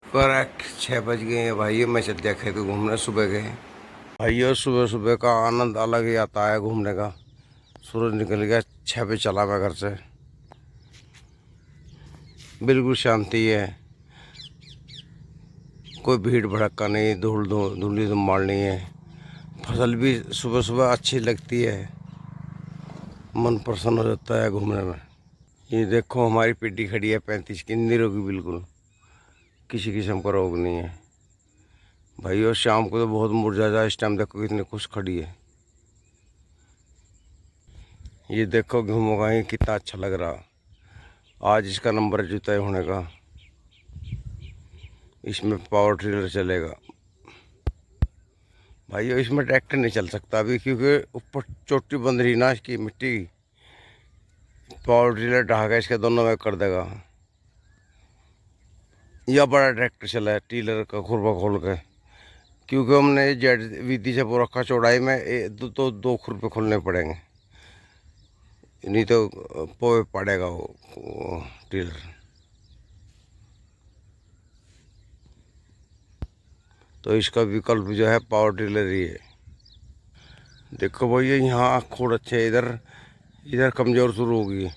Correct 6 बज गए हैं भाइयों। मैं चल दिया खेत घूमने सुबह गए भाइयों। सुबह सुबह का आनंद अलग ही आता है घूमने का। सूरज निकल गया, 6 बजे चला मैं घर से। बिल्कुल शांति है, कोई भीड़ भड़क्का नहीं, धूली धुमाड़ नहीं है। फसल भी सुबह सुबह अच्छी लगती है, मन प्रसन्न हो जाता है घूमने में। ये देखो हमारी पिड्डी खड़ी है 35 की, निरोगी बिल्कुल, किसी किस्म का रोग नहीं है भाई। और शाम को तो बहुत मुरझा जा, इस टाइम देखो कितनी खुश खड़ी है। ये देखो घूमोगा ही कितना अच्छा लग रहा। आज इसका नंबर जो तय होने का, इसमें पावर टिलर चलेगा भाई। इसमें ट्रैक्टर नहीं चल सकता अभी, क्योंकि ऊपर चोटी बंद रही ना इसकी मिट्टी। पावर टिलर ढहा के इसके दोनों में कर देगा। यह बड़ा ट्रैक्टर चला है टीलर का खुरपा खोल के, क्योंकि हमने जेड विधि से वो रखा चौड़ाई में तो 2 खुरपे खोलने पड़ेंगे, नहीं तो पोए पड़ेगा वो टीलर। तो इसका विकल्प जो है पावर टिलर ही है। देखो भैया यहाँ खोड़ अच्छे है, इधर इधर कमज़ोर शुरू होगी।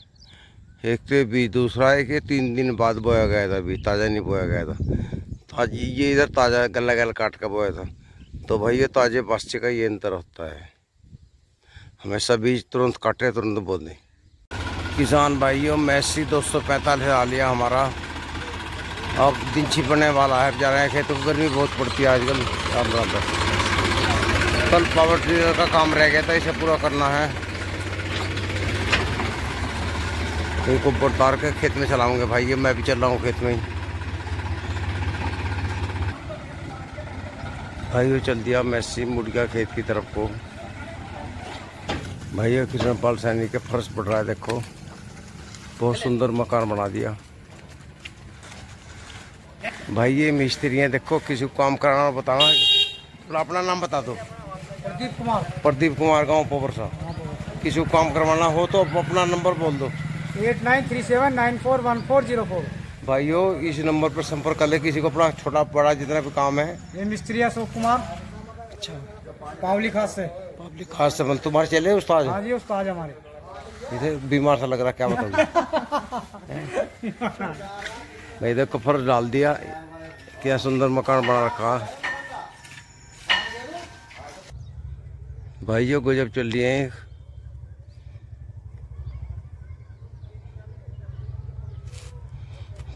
एक तो भी दूसरा है कि 3 दिन बाद बोया गया था, अभी ताज़ा नहीं बोया गया था। ताजी ये इधर ताज़ा गला गला काट का बोया था। तो भाई ये ताज़े बास्ते का ये अंतर होता है, हमेशा बीज तुरंत काटे तुरंत बो दें। किसान भाइयों मैसी 245 आ लिया हमारा। अब दिन छिपने वाला है, जा रहे हैं खेतों को। गर्मी बहुत पड़ती है आजकल। कल पावर टिलर का काम रह गया था, इसे पूरा करना है। इनको उतार के खेत में चलाऊंगे भाई। ये मैं भी चल रहा हूँ खेत में ही भाई। वो चल दिया मैसी मुड़ गया खेत की तरफ को भाई। कृष्णपाल सैनी के फर्श पड़ रहा है, देखो बहुत सुंदर मकान बना दिया भाई। ये मिस्त्री हैं, देखो किसी को काम कराना बताना। अपना नाम बता दो। प्रदीप कुमार गाँव पोवरसा। किसी को काम करवाना हो तो अपना नंबर बोल दो। 8937941404। भाइयों इस नंबर पर संपर्क कर ले, किसी को अपना छोटा बड़ा जितना भी काम है। ये मिस्त्री अशोक कुमार। अच्छा, पावली खास से। पब्लिक खास से तुम्हारे चले उस्ताद? हाँ जी उस्ताद हमारे। इधर बीमार सा लग रहा, क्या बताऊँ भाई। देखो फर्श डाल दिया, क्या सुंदर मकान बना रखा भाइयों। गजब चल रही है।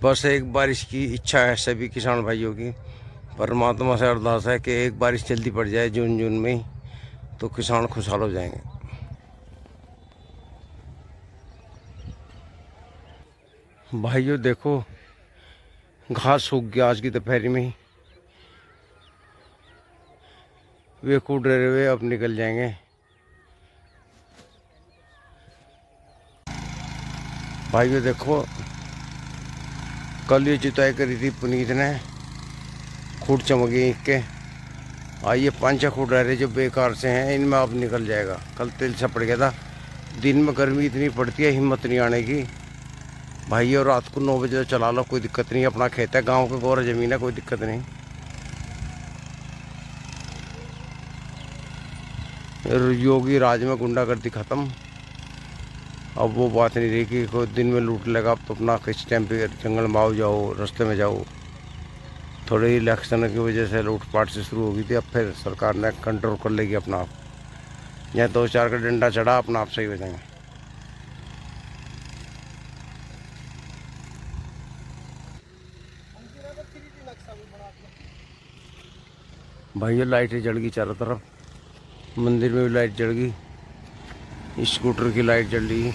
बस एक बारिश की इच्छा है सभी किसान भाइयों की। परमात्मा से अरदास है कि एक बारिश जल्दी पड़ जाए जून में ही, तो किसान खुशहाल हो जाएंगे। भाइयों देखो घास सूख गया आज की दोपहर में ही। वे कूद रहे हुए अब निकल जाएंगे भाइयों। देखो कल ये जुताई करी थी पुनीत ने, खूट चमक गई के। ये 5-6 खूट रह रहे जो बेकार से हैं, इनमें अब निकल जाएगा। कल तेल सा पड़ गया था। दिन में गर्मी इतनी पड़ती है, हिम्मत नहीं आने की भाई। और रात को 9 बजे तो चला लो, कोई दिक्कत नहीं। अपना खेत है, गांव के गौर जमीन है, कोई दिक्कत नहीं। योगी राज में गुंडागर्दी खत्म। अब वो बात नहीं रही कि कोई दिन में लूट लेगा। अब तो अपना किस टाइम पे जंगल में आओ, जाओ रास्ते में जाओ। थोड़े ही इलेक्शन की वजह से लूटपाट से शुरू हो गई थी, अब फिर सरकार ने कंट्रोल कर लेगी अपना आप। यहाँ 2-4 का डंडा चढ़ा, अपना आप सही हो जाएंगे भाई। ये लाइटें जल गई चारों तरफ, मंदिर में भी लाइट जल गई, स्कूटर की लाइट जल रही।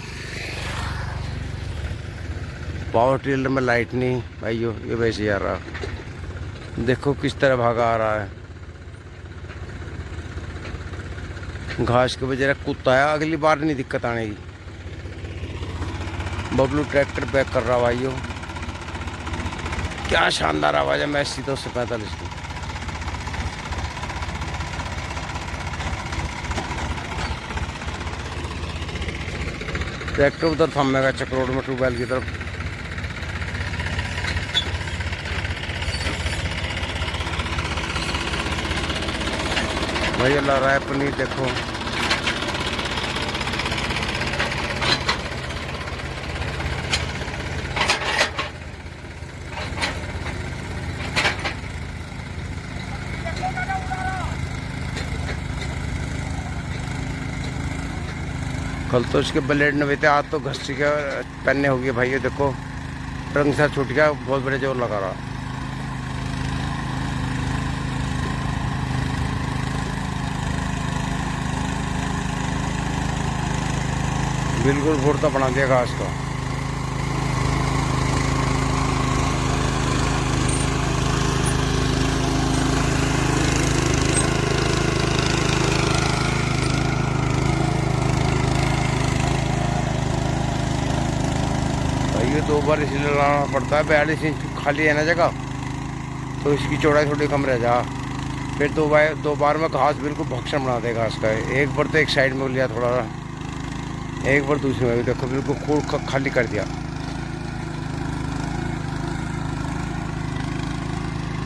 पावर टिलर में लाइट नहीं भाइयों, ये वैसे ही आ रहा। देखो किस तरह भागा आ रहा है। घास के बजाय कुत्ता है, अगली बार नहीं दिक्कत आने की। बबलू ट्रैक्टर बैक कर रहा भाइयों। क्या शानदार आवाज़ है मैसी 245 की। ट्रैक्टर उधर थमेगा चक रोड में ट्यूबवेल की तरफ। भैया ला रहा है पनीर, देखो। कल तो इसके ब्लेड न थे, आज तो घसी के पन्ने हो गए भाई। देखो रंग सा छूट गया, बहुत बड़े जोर लगा रहा। बिल्कुल भुर्ता बना दिया घास का। ये 2 बार इसलिए लगाना पड़ता है, 42 इंच खाली है ना जगह, तो इसकी चौड़ाई थोड़ी कम रह जा। फिर दो बार में घास बिल्कुल भक्षण बना दे घास का। एक बार तो एक साइड में लिया थोड़ा, एक बार दूसरी में भी देखो बिल्कुल खूब खाली कर दिया।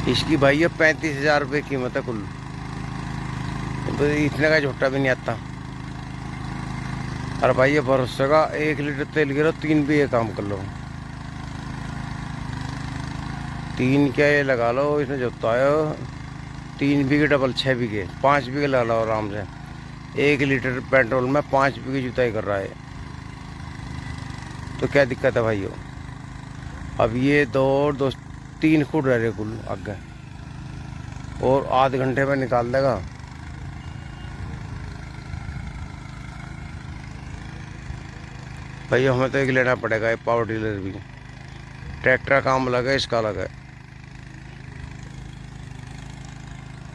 इसकी भाई ये 35,000 रुपये कीमत है कुल, तो इतने का झोटा भी नहीं आता। अरे भाई ये भरोसे का 1 लीटर तेल गिरो 3 बीघे काम कर लो। 3 क्या ये लगा लो, इसने जोताया 3 बीघे डबल 6 बीघे, 5 बीघे लगा लो आराम से। 1 लीटर पेट्रोल में 5 बीघे जुताई कर रहा है, तो क्या दिक्कत है भाइयों। अब ये 3 फुट रह रहे कुल आगे, और आध घंटे में निकाल देगा। भैया हमें तो एक लेना पड़ेगा, ये पावर टिलर भी। ट्रैक्टर काम अलग है, इसका अलग है।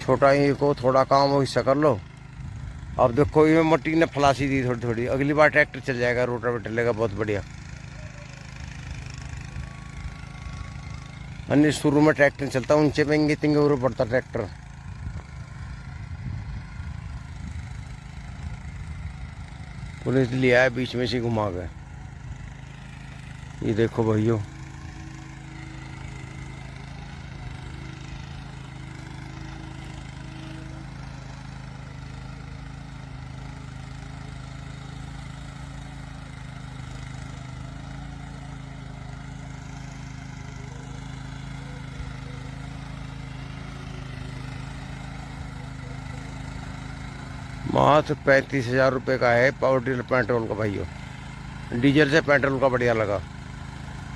छोटा ही को थोड़ा काम हो हिस्सा कर लो। अब देखो ये मट्टी ने फलासी दी थोड़ी थोड़ी, अगली बार ट्रैक्टर चल जाएगा, रोटावेटर लेगा बहुत बढ़िया। अन्य शुरू में ट्रैक्टर चलता, ऊंचे पे इंगे तिंगे ऊपर पड़ता ट्रैक्टर। पुलिस लिया है, बीच में से घुमा गए। ये देखो भाइयों, मात्र 35,000 रुपये का है पावर टिलर पेट्रोल का भाइयों। डीजल से पेट्रोल का बढ़िया लगा,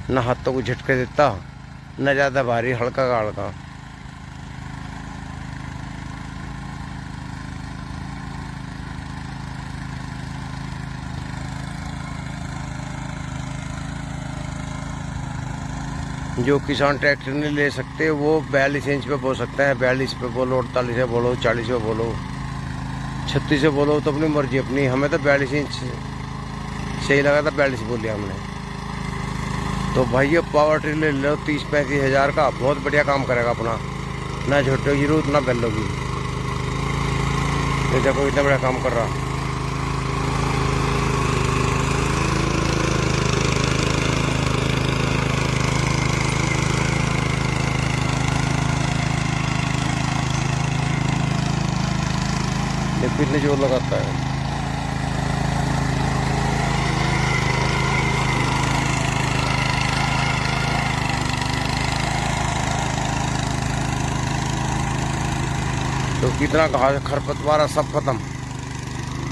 ना हाथों को झटके देता, न ज़्यादा भारी, हल्का का हल्का। जो किसान ट्रैक्टर नहीं ले सकते वो 42 इंच पे बोल सकते हैं। 42 पे बोलो, 48 पे बोलो, 40 पे बोलो, 36 से बोलो, तो अपनी मर्जी अपनी। हमें तो 42 इंच सही लगा था, 42 बोल लिया हमने। तो भाई ये पावर टिलर ले लो 30-35 हज़ार का, बहुत बढ़िया काम करेगा अपना, ना झोटो की जरूरत ना बैलों की। ये देखो इतना बड़ा काम कर रहा। ये कितने जोर लगाता है। तो कितना कहा, खरपतवार सब खत्म।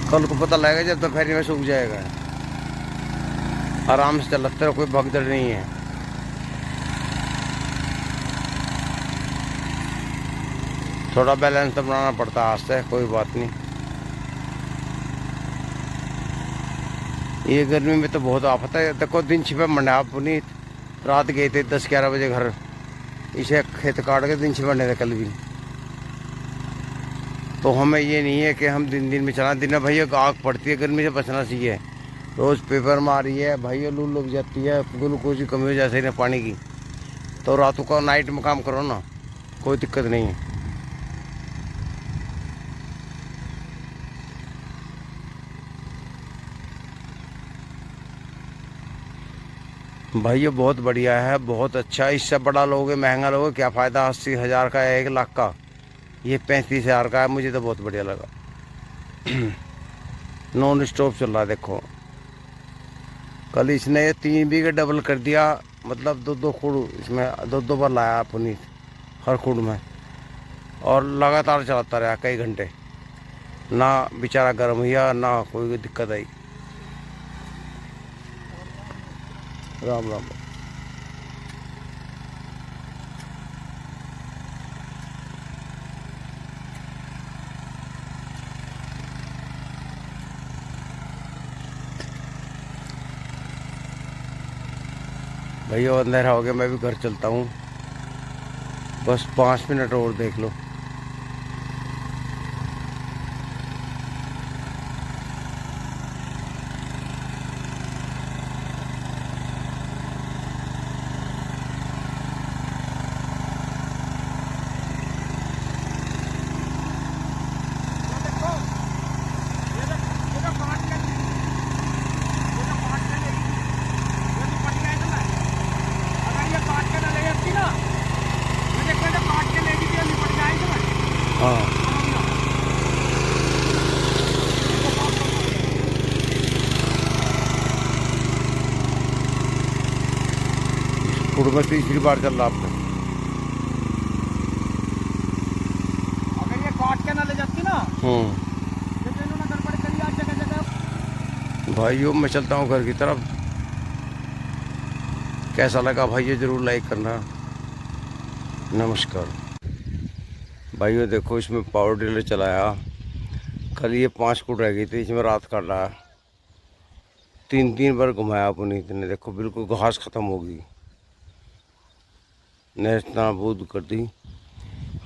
कल को पता लगेगा जब दोपहर में सूख जाएगा। आराम से चलते रहो, कोई भगदड़ नहीं है। थोड़ा बैलेंस तो बनाना पड़ता है, आज से कोई बात नहीं। ये गर्मी में तो बहुत आफत है। देखो दिन छिपे मंडा पुनीत, रात गए थे 10-11 बजे घर, इसे खेत काट के दिन छिपने थे कल भी। तो हमें ये नहीं है कि हम दिन में चला, दिन में भैया आग पड़ती है, गर्मी से बचना चाहिए। रोज़ पेपर में आ रही है भैया, लू लग जाती है, ग्लूकोज की कमी हो जाती है ना पानी की। तो रातों का नाइट में काम करो ना, कोई दिक्कत नहीं है। भाई ये बहुत बढ़िया है, बहुत अच्छा। इससे बड़ा लोगे, महंगा लोगे, क्या फ़ायदा। 80,000 का है, 1 लाख का। ये 35,000 का है, मुझे तो बहुत बढ़िया लगा। नॉन स्टॉप चल रहा है देखो। कल इसने 3 बीघे डबल कर दिया, मतलब 2-2 खुड़ इसमें 2-2 बार लाया पुनीत हर खुड़ में, और लगातार चलाता रहा कई घंटे, ना बेचारा गर्म हुआ ना कोई दिक्कत आई। राम राम। भैया अंधेरा हो गया, मैं भी घर चलता हूँ, बस 5 मिनट और देख लो। हाँ, खुड़ में तीसरी बार चल रहा आपने। अगर ये काट के ना ले जाती ना, ये तो इन्होंने गड़बड़ करी आज जगह जगह। भाइयों मैं चलता हूँ घर की तरफ। कैसा लगा भाइयों ज़रूर लाइक करना। नमस्कार भाइयों। देखो इसमें पावर टिलर चलाया, कल ये 5 फुट रह गई थी, इसमें रात काट रहा, 3-3 बार घुमाया पुनीत ने। देखो बिल्कुल घास ख़त्म होगी, नेस्त नाबूद कर दी।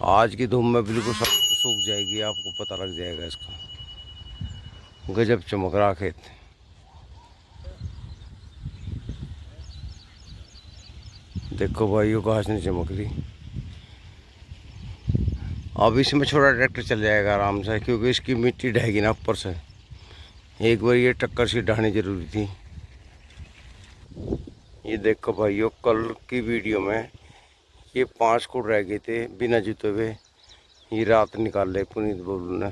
आज की धूप में बिल्कुल सब सूख जाएगी, आपको पता लग जाएगा इसका। गजब चमक रहा खेत। देखो भाइयों घास नहीं चमक रही। अब इसमें छोटा ट्रैक्टर चल जाएगा आराम से, क्योंकि इसकी मिट्टी ढहेगी ना ऊपर से। एक बार ये टक्कर सी ढानी जरूरी थी। ये देखो भाइयों कल की वीडियो में ये 5 फुट रह गए थे बिना जुते हुए, ये रात निकाल ले पुनीत बोलू ने।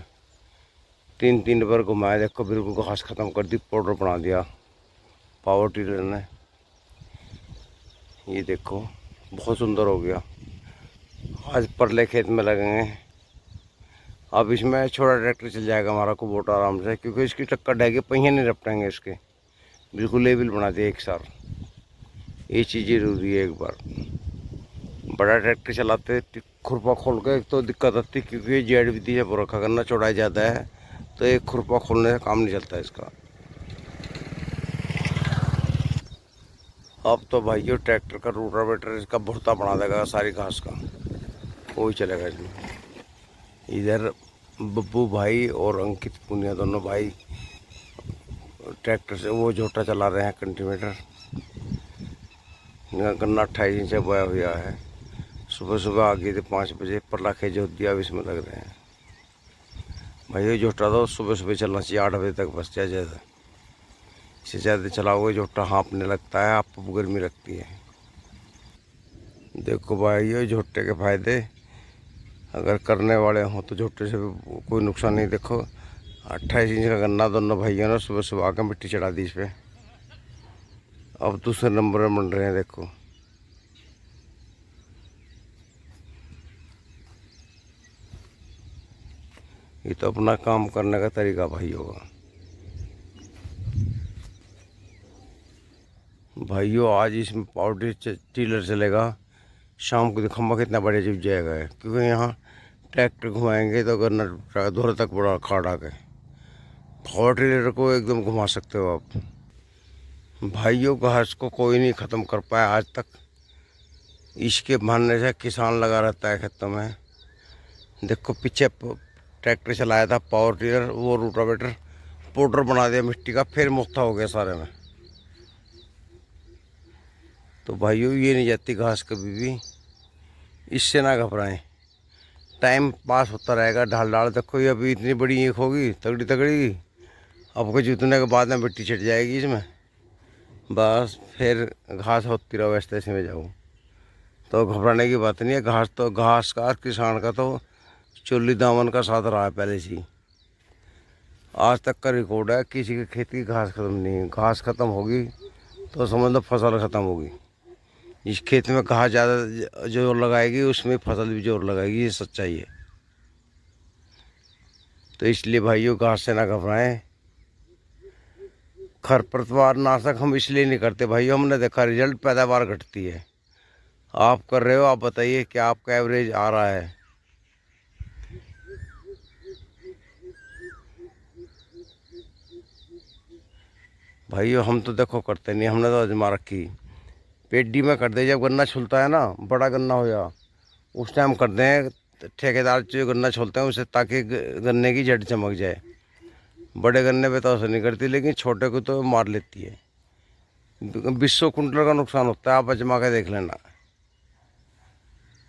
3-3 बार घुमाया, देखो बिल्कुल घास ख़त्म कर दी, पाउडर बना दिया पावर टिलर ने। ये देखो बहुत सुंदर हो गया। आज परले खेत में लगेंगे। अब इसमें छोटा ट्रैक्टर चल जाएगा हमारा कुबोटा आराम से, क्योंकि इसकी टक्कर ढह के पहिए नहीं रपटेंगे इसके, बिल्कुल लेवल बना दिया एक साथ। ये चीज़ जरूरी है। एक बार बड़ा ट्रैक्टर चलाते खुरपा खोल के एक तो दिक्कत आती, क्योंकि जेड विधि जब रखा करना चौड़ाई ज़्यादा है, तो एक खुरपा खोलने से काम नहीं चलता इसका। अब तो भाइयों ट्रैक्टर का रोटावेटर इसका भुर्ता बना देगा सारी घास का, वही चलेगा इसमें। इधर बब्बू भाई और अंकित पुनिया दोनों भाई ट्रैक्टर से वो झोटा चला रहे हैं कल्टीवेटर। गन्ना 28 इंच बोया हुआ है। सुबह सुबह आ गए थे 5 बजे, परला खे जोत दिया, अब इसमें लग रहे हैं। भाई झोटा तो सुबह सुबह चलना चाहिए, 8 बजे तक बस ज़्यादा। इससे ज़्यादा चलाओगे झोटा हाँपने लगता है, आपको गर्मी लगती है। देखो भाई ये झोटे के फ़ायदे, अगर करने वाले हों तो झोटे से कोई नुकसान नहीं। देखो 28 इंच का गन्ना दोनों भाइयों ने सुबह सुबह आकर मिट्टी चढ़ा दी इस पर। अब दूसरे नंबर में बन रहे हैं देखो। ये तो अपना काम करने का तरीका भाई होगा। भाइयों आज इसमें पावर टिलर चलेगा, शाम को खम्बा कितना बड़े जब जाएगा है, क्योंकि यहाँ ट्रैक्टर घुमाएंगे तो गन्ना दूर तक बड़ा खाड़ा के पावर टिलर को एकदम घुमा सकते हो आप। भाइयों घास को कोई नहीं ख़त्म कर पाया आज तक, इसके मानने से किसान लगा रहता है खेतों में। देखो पीछे ट्रैक्टर चलाया था पावर टिलर, वो रोटावेटर पाउडर बना दिया मिट्टी का, फिर मुफ्ता हो गया सारे में। तो भाइयों ये नहीं जाती घास कभी भी, इससे ना घबराएं, टाइम पास होता रहेगा। ढाल ढाल देखो ये अभी इतनी बड़ी ईख होगी तगड़ी तगड़ी, आपको जुतने के बाद में मिट्टी छिट जाएगी इसमें, बस फिर घास होती रहो ऐसे ऐसे में जाओ। तो घबराने की बात नहीं है। घास तो घास का किसान का तो चोली दामन का साथ रहा है पहले से ही। आज तक का रिकॉर्ड है, किसी के खेत की घास खत्म नहीं है। घास खत्म होगी तो समझ लो फसल खत्म होगी। इस खेत में घास ज़्यादा जोर लगाएगी, उसमें फसल भी जोर लगाएगी, ये सच्चाई है। तो इसलिए भाइयों घास से ना घबराएं। खरपतवार नाशक हम इसलिए नहीं करते भाइयों, हमने देखा रिजल्ट पैदावार घटती है। आप कर रहे हो, आप बताइए क्या आपका एवरेज आ रहा है? भाइयों हम तो देखो करते नहीं, हमने तो आजमा रखी। पेडी में कर दे, जब गन्ना छुलता है ना, बड़ा गन्ना हो जा, उस टाइम कर दें ठेकेदार जो गन्ना छोलते हैं उसे, ताकि गन्ने की जड़ चमक जाए। बड़े गन्ने पे तो असर नहीं करती, लेकिन छोटे को तो मार लेती है। 200 कुंटल का नुकसान होता है, आप आजमा के देख लेना।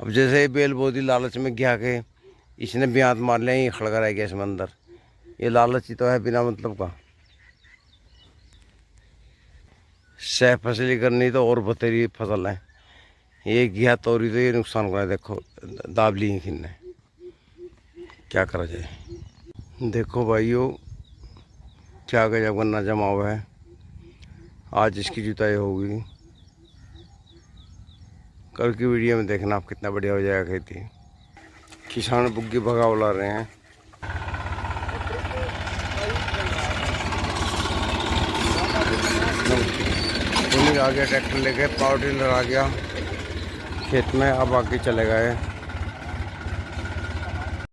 अब जैसे ये बेल बोदी लालच में गया के इसने ब्यात मार लिया, ये खड़का रह गया इसमें अंदर। ये लालच ही तो है बिना मतलब का। सह फसली करनी तो और बतेरी फसल है, ये गया तोरी तो ये नुकसान कर, देखो दाब ली खिन्ने, क्या करा जाए। देखो भाइयों क्या गजब गन्ना जमा हुआ है। आज इसकी जुताई होगी, कल की वीडियो में देखना आप कितना बढ़िया हो जाएगा खेती। किसान बुग्गी भगा उला रहे हैं। आ गया ट्रैक्टर लेके, पावर टिलर आ गया खेत में, अब आगे चले गए।